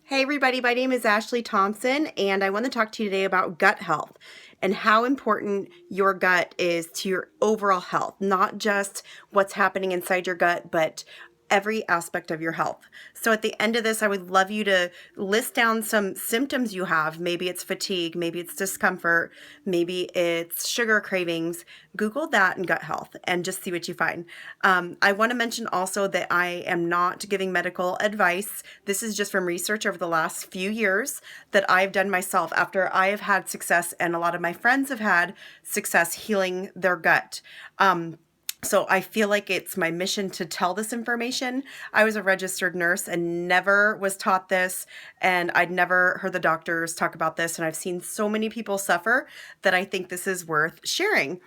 Hey everybody, my name is Ashley Thompson and I want to talk to you today about gut health and how important your gut is to your overall health, not just what's happening inside your gut, but every aspect of your health. So at the end of this, I would love you to list down some symptoms you have. Maybe it's fatigue, maybe it's discomfort, maybe it's sugar cravings. Google that and gut health and just see what you find. I want to mention also that I am not giving medical advice. This is just from research over the last few years that I've done myself after I have had success and a lot of my friends have had success healing their gut. So I feel like it's my mission to tell this information. I was a registered nurse and never was taught this, and I'd never heard the doctors talk about this, and I've seen so many people suffer that I think this is worth sharing.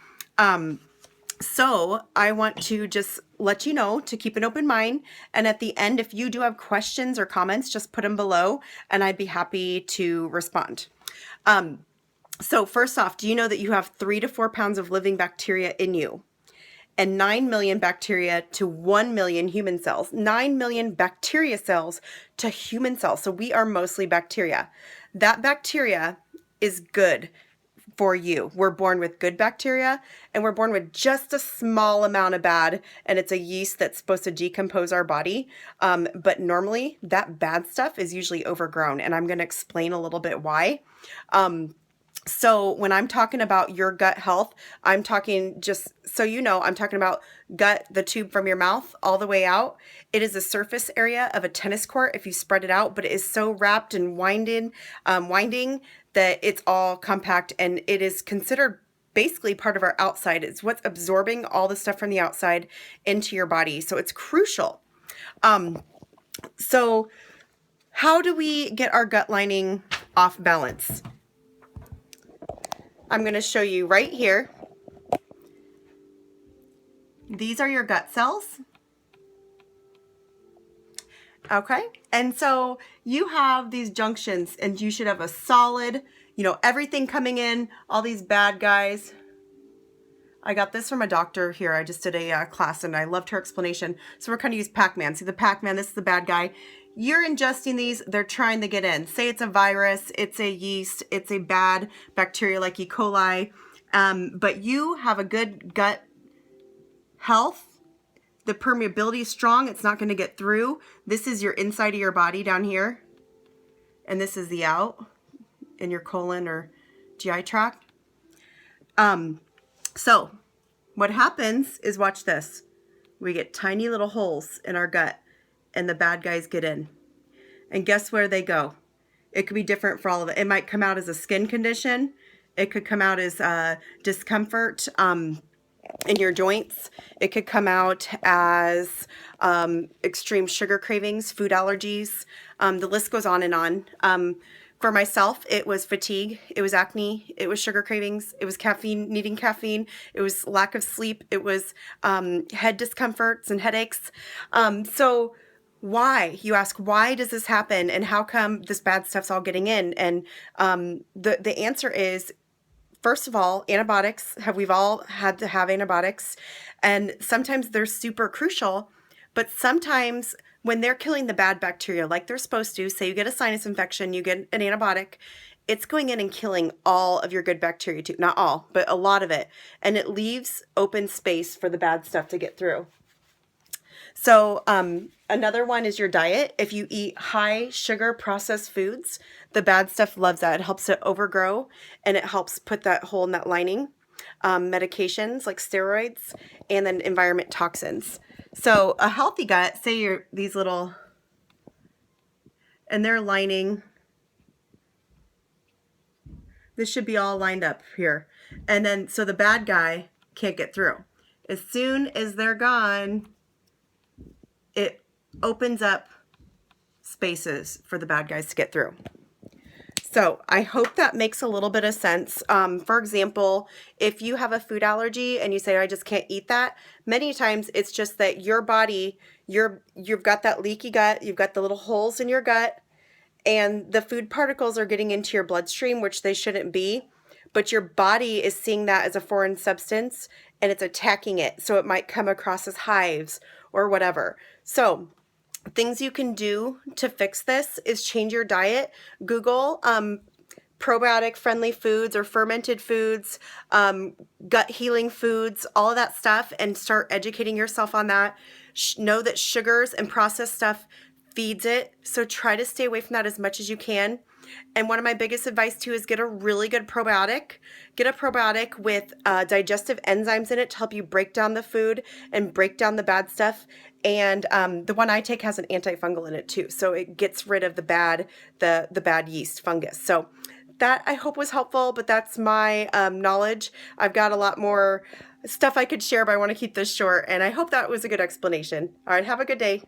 So I want to just let you know to keep an open mind. And at the end, if you do have questions or comments, just put them below and I'd be happy to respond. So first off, do you know that you have 3 to 4 pounds of living bacteria in you? And 9 million bacteria to 1 million human cells, 9 million bacteria cells to human cells. So we are mostly bacteria. That bacteria is good for you. We're born with good bacteria and we're born with just a small amount of bad, and it's a yeast that's supposed to decompose our body. But normally that bad stuff is usually overgrown, and I'm going to explain a little bit why. So when I'm talking about your gut health, I'm talking, just so you know, I'm talking about gut, the tube from your mouth all the way out. It is the surface area of a tennis court if you spread it out, but it is so wrapped and winding that it's all compact, and it is considered basically part of our outside. It's what's absorbing all the stuff from the outside into your body. So it's crucial. So how do we get our gut lining off balance? I'm going to show you right here. These are your gut cells. Okay. And so you have these junctions and you should have a solid, everything coming in, all these bad guys. I got this from a doctor here. I just did a class and I loved her explanation. So we're going to use Pac-Man. See the Pac-Man, this is the bad guy. You're ingesting these, they're trying to get in. Say it's a virus, it's a yeast, it's a bad bacteria like E. coli, but you have a good gut health. The permeability is strong, it's not going to get through. This is your inside of your body down here, and this is the out in your colon or GI tract. So what happens is, watch this. We get tiny little holes in our gut and the bad guys get in. And guess where they go? It could be different for all of it. It might come out as a skin condition. It could come out as discomfort in your joints. It could come out as extreme sugar cravings, food allergies. The list goes on and on. For myself, it was fatigue, it was acne, it was sugar cravings, it was caffeine, needing caffeine, it was lack of sleep, it was head discomforts and headaches. So why? You ask, why does this happen and how come this bad stuff's all getting in? And the answer is, first of all, antibiotics. We've all had to have antibiotics, and sometimes they're super crucial, but sometimes when they're killing the bad bacteria like they're supposed to, say you get a sinus infection, you get an antibiotic, it's going in and killing all of your good bacteria too. Not all, but a lot of it. And it leaves open space for the bad stuff to get through. So another one is your diet. If you eat high sugar processed foods, the bad stuff loves that. It helps it overgrow and it helps put that hole in that lining. Medications like steroids, and then environment toxins. So a healthy gut, say you're these little, and they're lining. This should be all lined up here. And then, so the bad guy can't get through. As soon as they're gone, it opens up spaces for the bad guys to get through. So I hope that makes a little bit of sense. For example, if you have a food allergy and you say, I just can't eat that, many times it's just that your body, you've got that leaky gut, you've got the little holes in your gut, and the food particles are getting into your bloodstream, which they shouldn't be, but your body is seeing that as a foreign substance and it's attacking it. So it might come across as hives or whatever. So things you can do to fix this is change your diet. Google probiotic friendly foods or fermented foods, gut healing foods, all of that stuff, and start educating yourself on that. Know that sugars and processed stuff feeds it, so try to stay away from that as much as you can. And one of my biggest advice too is get a really good probiotic. Get a probiotic with digestive enzymes in it to help you break down the food and break down the bad stuff. And the one I take has an antifungal in it too, so it gets rid of the bad yeast fungus. So that I hope was helpful, but that's my knowledge. I've got a lot more stuff I could share, but I want to keep this short, and I hope that was a good explanation. All right, have a good day.